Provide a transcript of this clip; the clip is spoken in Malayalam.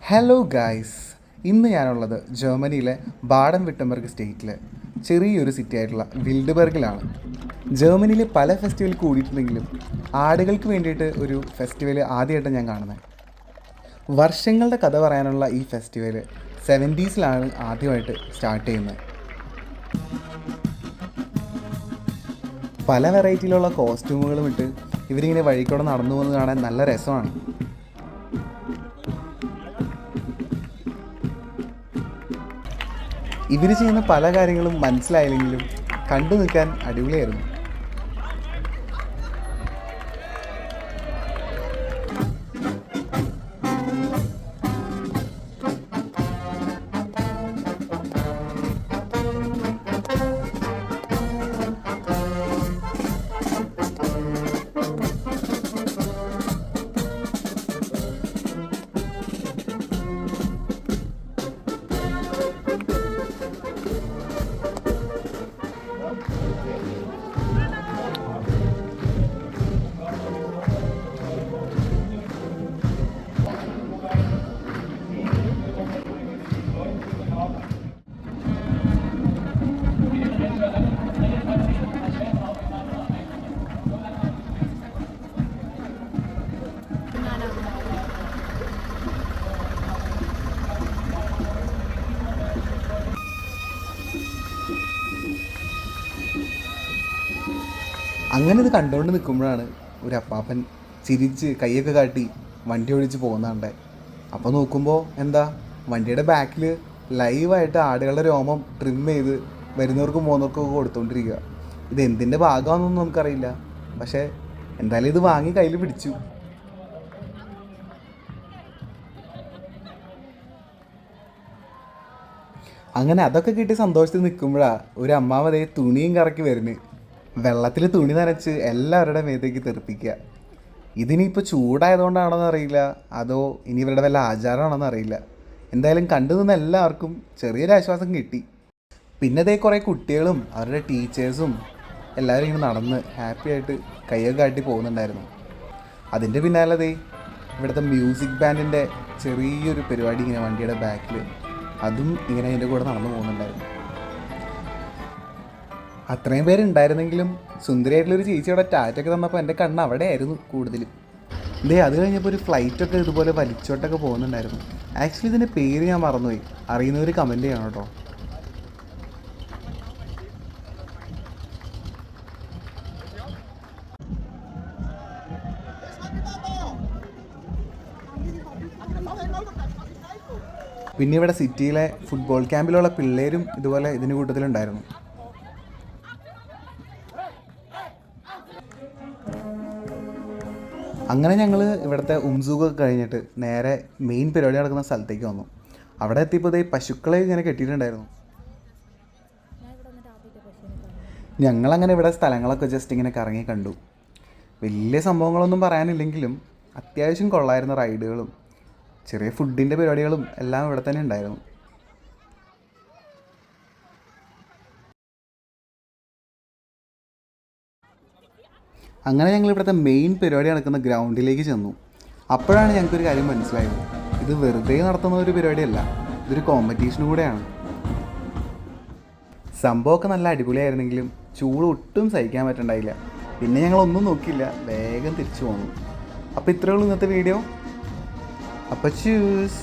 ഹലോ ഗായ്സ്, ഇന്ന് ഞാനുള്ളത് ജർമ്മനിയിലെ ബാഡൻ വിട്ടംബർഗ് സ്റ്റേറ്റിലെ ചെറിയൊരു സിറ്റി ആയിട്ടുള്ള വിൽഡ്ബർഗിലാണ്. ജർമ്മനിയിൽ പല ഫെസ്റ്റിവൽ കൂടിയിട്ടുണ്ടെങ്കിലും ആടുകൾക്ക് വേണ്ടിയിട്ട് ഒരു ഫെസ്റ്റിവൽ ആദ്യമായിട്ടാണ് ഞാൻ കാണുന്നത്. വർഷങ്ങളുടെ കഥ പറയാനുള്ള ഈ ഫെസ്റ്റിവൽ 70s ആദ്യമായിട്ട് സ്റ്റാർട്ട് ചെയ്യുന്നത്. പല വെറൈറ്റിയിലുള്ള കോസ്റ്റ്യൂമുകളും ഇട്ട് ഇവരിങ്ങനെ വഴിക്കൂടെ നടന്നു പോകുന്നത് കാണാൻ നല്ല രസമാണ്. ഇവർ ചെയ്യുന്ന പല കാര്യങ്ങളും മനസ്സിലായില്ലെങ്കിലും കണ്ടു നിൽക്കാൻ അടിപൊളിയായിരുന്നു. അങ്ങനെ ഇത് കണ്ടുകൊണ്ട് നിൽക്കുമ്പോഴാണ് ഒരു അപ്പാപ്പൻ ചിരിച്ച് കൈയൊക്കെ കാട്ടി വണ്ടി ഓടിച്ച് പോകുന്നുണ്ട്. അപ്പോൾ നോക്കുമ്പോൾ എന്താ, വണ്ടിയുടെ ബാക്കിൽ ലൈവായിട്ട് ആടുകളുടെ രോമം ട്രിം ചെയ്ത് വരുന്നവർക്കും പോകുന്നവർക്കും കൊടുത്തുകൊണ്ടിരിക്കുക. ഇത് എന്തിൻ്റെ ഭാഗമാണെന്നൊന്നും നമുക്കറിയില്ല, പക്ഷേ എന്തായാലും ഇത് വാങ്ങി കയ്യിൽ പിടിച്ചു. അങ്ങനെ അതൊക്കെ കിട്ടി സന്തോഷത്തിൽ നിൽക്കുമ്പോഴാണ് ഒരു അമ്മാവതേ തുണിയും കറക്കി വരുന്നത്. വെള്ളത്തിൽ തുണി നനച്ച് എല്ലാവരുടെ മേത്തേക്ക് തെറിപ്പിക്കുക. ഇതിനിപ്പോൾ ചൂടായതുകൊണ്ടാണോന്ന് അറിയില്ല, അതോ ഇനി ഇവരുടെ വല്ല ആചാരമാണോന്ന് അറിയില്ല. എന്തായാലും കണ്ടു നിന്ന് എല്ലാവർക്കും ചെറിയൊരാശ്വാസം കിട്ടി. പിന്നെ അതേ കുറേ കുട്ടികളും അവരുടെ ടീച്ചേഴ്സും എല്ലാവരും ഇങ്ങനെ നടന്ന് ഹാപ്പി ആയിട്ട് കയ്യൊക്കെ കാട്ടി പോകുന്നുണ്ടായിരുന്നു. അതിൻ്റെ പിന്നാലെ ദേ ഇവിടുത്തെ മ്യൂസിക് ബാൻഡിൻ്റെ ചെറിയൊരു പരിപാടി ഇങ്ങനെ വണ്ടിയുടെ ബാക്കിൽ, അതും ഇങ്ങനെ അതിൻ്റെ കൂടെ നടന്നു പോകുന്നുണ്ടായിരുന്നു. അത്രയും പേരുണ്ടായിരുന്നെങ്കിലും സുന്ദരിയായിട്ടുള്ളൊരു ചേച്ചിയുടെ ടാറ്റൊക്കെ തന്നപ്പോൾ എൻ്റെ കണ്ണ് അവിടെ ആയിരുന്നു കൂടുതലും. അത് കഴിഞ്ഞപ്പോൾ ഒരു ഫ്ലൈറ്റൊക്കെ ഇതുപോലെ വലിച്ചോട്ടൊക്കെ പോകുന്നുണ്ടായിരുന്നു. ആക്ച്വലി ഇതിൻ്റെ പേര് ഞാൻ മറന്നുപോയി, അറിയുന്നവർ കമൻറ്റ് ചെയ്യണം കേട്ടോ. പിന്നെ ഇവിടെ സിറ്റിയിലെ ഫുട്ബോൾ ക്യാമ്പിലുള്ള പിള്ളേരും ഇതുപോലെ ഇതിന് കൂട്ടത്തിലുണ്ടായിരുന്നു. അങ്ങനെ ഞങ്ങൾ ഇവിടുത്തെ ഉംസൂഗൊക്കെ കഴിഞ്ഞിട്ട് നേരെ മെയിൻ പരിപാടി നടക്കുന്ന സ്ഥലത്തേക്ക് വന്നു. അവിടെ എത്തിയപ്പോൾ ഇതേ പശുക്കളെ ഇങ്ങനെ കെട്ടിയിട്ടുണ്ടായിരുന്നു. ഞങ്ങളങ്ങനെ ഇവിടെ സ്ഥലങ്ങളൊക്കെ ജസ്റ്റ് ഇങ്ങനെ കറങ്ങി കണ്ടു. വലിയ സംഭവങ്ങളൊന്നും പറയാനില്ലെങ്കിലും അത്യാവശ്യം കൊള്ളായിരുന്ന റൈഡുകളും ചെറിയ ഫുഡിൻ്റെ പരിപാടികളും എല്ലാം ഇവിടെ തന്നെ ഉണ്ടായിരുന്നു. അങ്ങനെ ഞങ്ങൾ ഇവിടുത്തെ മെയിൻ പരിപാടി നടക്കുന്ന ഗ്രൗണ്ടിലേക്ക് ചെന്നു. അപ്പോഴാണ് ഞങ്ങൾക്കൊരു കാര്യം മനസ്സിലായത്, ഇത് വെറുതെ നടത്തുന്ന ഒരു പരിപാടിയല്ല, ഇതൊരു കോമ്പറ്റീഷനും കൂടെയാണ്. സംഭവമൊക്കെ നല്ല അടിപൊളിയായിരുന്നെങ്കിലും ചൂട് ഒട്ടും സഹിക്കാൻ പറ്റണ്ടായില്ല. പിന്നെ ഞങ്ങളൊന്നും നോക്കിയില്ല, വേഗം തിരിച്ചു പോന്നു. അപ്പോൾ ഇത്രയേ ഉള്ളൂ ഇന്നത്തെ വീഡിയോ. അപ്പോൾ ചൂസ്.